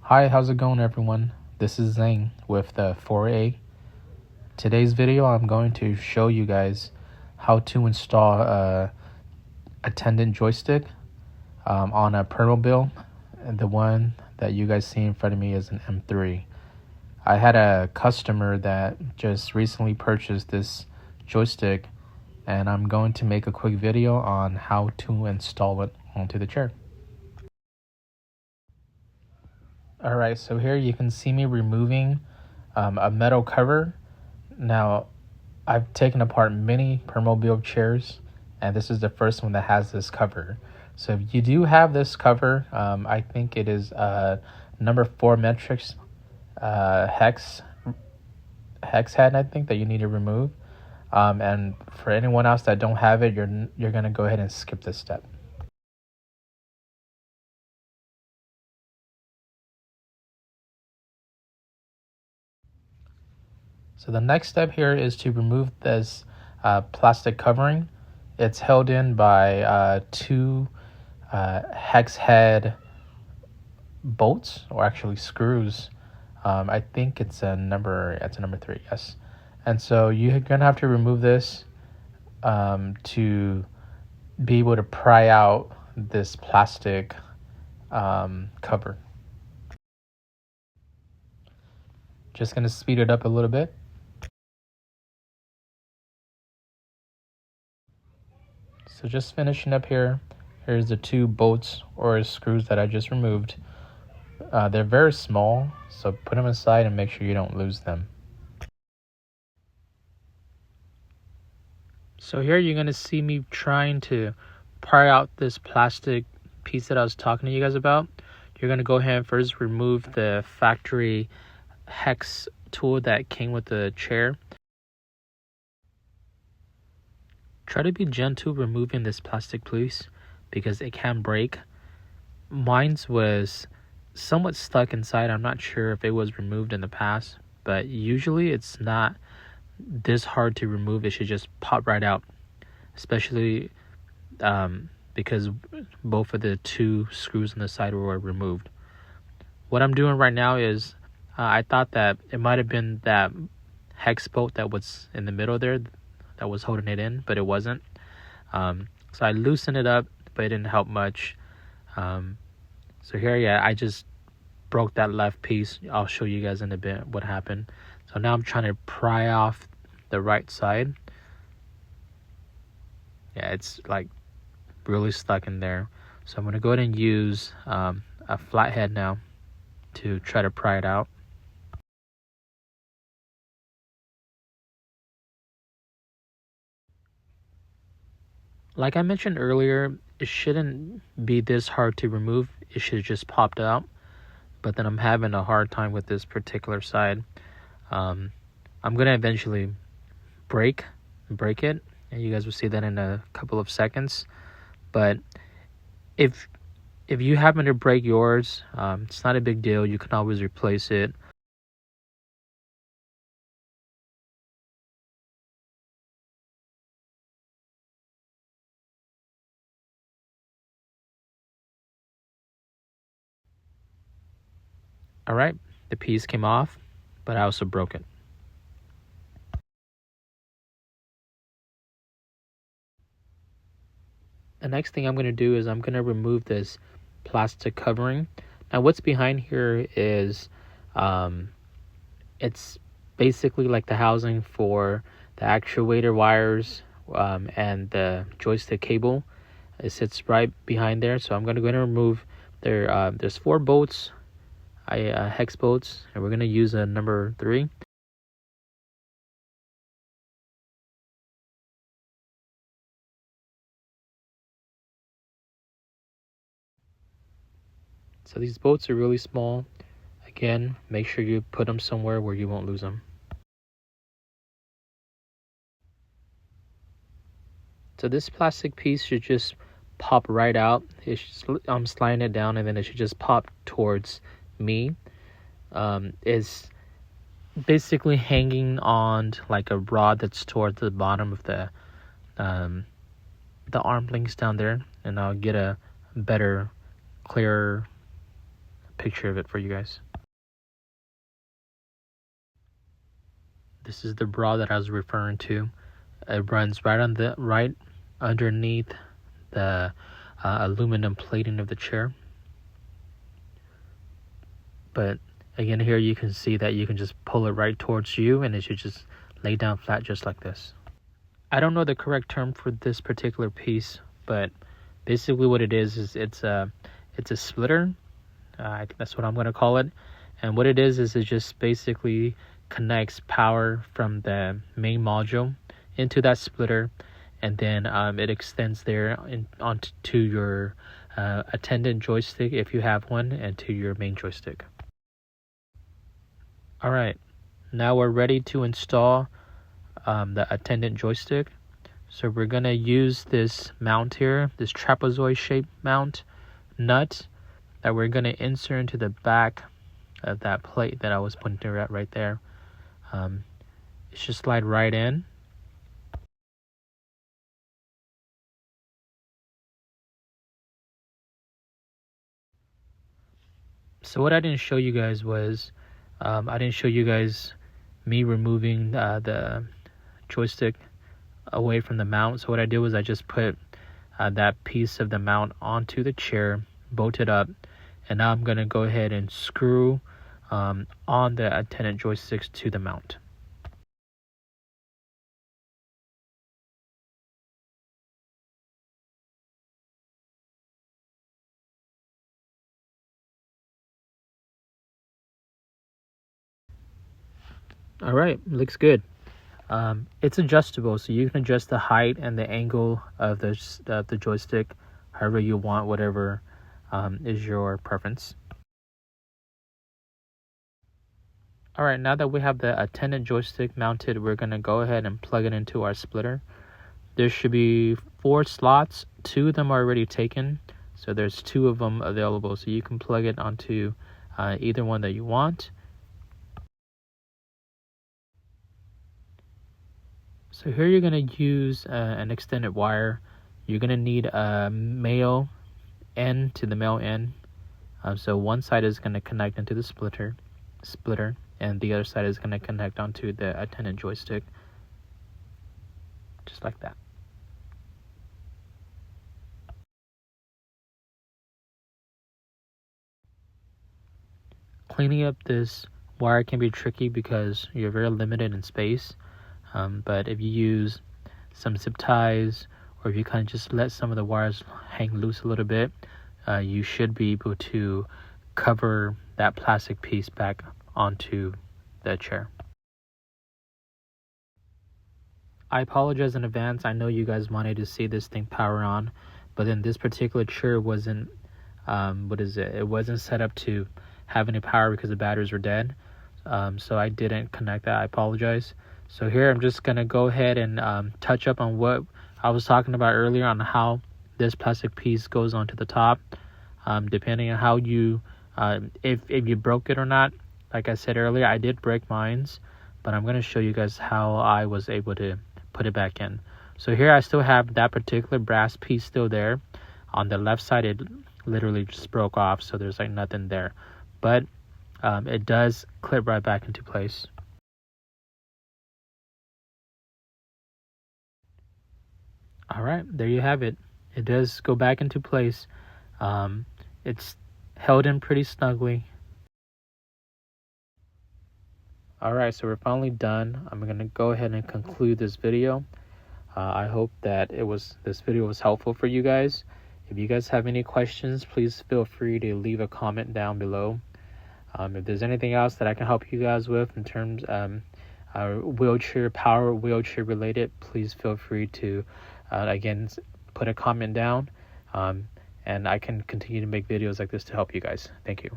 Hi, how's it going everyone? This is Zane with the 4A. Today's video I'm going to show you guys how to install a Attendant joystick on a Permobil. The one that you guys see in front of me is an M3. I had a customer that just recently purchased this joystick, and I'm going to make a quick video on how to install it onto the chair. Alright, so here you can see me removing a metal cover. Now, I've taken apart many Permobil chairs, and this is the first one that has this cover. So if you do have this cover, I think it is number 4 metrics hex head, I think, that you need to remove. And for anyone else that don't have it, you're gonna go ahead and skip this step. So the next step here is to remove this plastic covering. It's held in by two hex head bolts, or actually screws. I think it's a number 3, yes. And so you're gonna have to remove this to be able to pry out this plastic cover. Just gonna speed it up a little bit. So just finishing up here, here's the two bolts or screws that I just removed. They're very small, so put them aside and make sure you don't lose them. So here you're going to see me trying to pry out this plastic piece that I was talking to you guys about. You're going to go ahead and first remove the factory hex tool that came with the chair. Try to be gentle removing this plastic piece because it can break. Mine's was somewhat stuck inside. I'm not sure if it was removed in the past, but usually it's not this hard to remove. It should just pop right out, especially because both of the two screws on the side were removed. What I'm doing right now is I thought that it might have been that hex bolt that was in the middle there that was holding it in, but it wasn't. So I loosened it up, but it didn't help much. So here, I just broke that left piece. I'll show you guys in a bit what happened. So now I'm trying to pry off the right side. Yeah, it's like really stuck in there. So I'm going to go ahead and use a flathead now to try to pry it out. Like I mentioned earlier, it shouldn't be this hard to remove. It should have just popped out. But then I'm having a hard time with this particular side. I'm going to eventually break it, and you guys will see that in a couple of seconds. But if you happen to break yours, it's not a big deal. You can always replace it. All right, the piece came off, but I also broke it. The next thing I'm going to do is I'm going to remove this plastic covering. Now what's behind here is it's basically like the housing for the actuator wires and the joystick cable. It sits right behind there. So I'm going to go ahead and remove there's 4 bolts, hex bolts, and we're going to use a number 3. So these bolts are really small. Again, make sure you put them somewhere where you won't lose them. So this plastic piece should just pop right out. I'm sliding it down, and then it should just pop towards me. It's basically hanging on like a rod that's towards the bottom of the arm links down there, and I'll get a better, clearer picture of it for you guys. This is the bra that I was referring to. It runs right underneath the aluminum plating of the chair. But again, here you can see that you can just pull it right towards you, and it should just lay down flat just like this. I don't know the correct term for this particular piece, but basically what it is it's a splitter. That's what I'm going to call it. And what it is it just basically connects power from the main module into that splitter, and then it extends there onto your Attendant joystick if you have one, and to your main joystick. Alright, now we're ready to install the Attendant joystick. So we're going to use this mount here, this trapezoid shaped mount nut that we're going to insert into the back of that plate that I was pointing at right there. It should slide right in. So what I didn't show you guys was, I didn't show you guys me removing the joystick away from the mount. So what I did was I just put that piece of the mount onto the chair, bolted up, and now I'm going to go ahead and screw on the Attendant joysticks to the mount. Alright, looks good. It's adjustable, so you can adjust the height and the angle of the joystick however you want, whatever is your preference. Alright, now that we have the Attendant joystick mounted, we're going to go ahead and plug it into our splitter. There should be 4 slots. 2 of them are already taken, so there's 2 of them available, so you can plug it onto either one that you want. So here you're going to use an extended wire. You're going to need a male end to the male end. So one side is going to connect into the splitter, and the other side is going to connect onto the Attendant joystick. Just like that. Cleaning up this wire can be tricky because you're very limited in space. But if you use some zip ties, or if you kind of just let some of the wires hang loose a little bit, you should be able to cover that plastic piece back onto the chair. I apologize in advance. I know you guys wanted to see this thing power on, but then this particular chair wasn't, it wasn't set up to have any power because the batteries were dead. So I didn't connect that. I apologize. So here I'm just going to go ahead and touch up on what I was talking about earlier on how this plastic piece goes onto the top. Depending on how you, if you broke it or not. Like I said earlier, I did break mines, but I'm going to show you guys how I was able to put it back in. So here I still have that particular brass piece still there. On the left side, it literally just broke off, so there's like nothing there. But it does clip right back into place. Alright, there you have it. It does go back into place. It's held in pretty snugly. Alright, so we're finally done. I'm going to go ahead and conclude this video. I hope that this video was helpful for you guys. If you guys have any questions, please feel free to leave a comment down below. If there's anything else that I can help you guys with in terms wheelchair, power wheelchair related, please feel free to again put a comment down, and I can continue to make videos like this to help you guys. Thank you.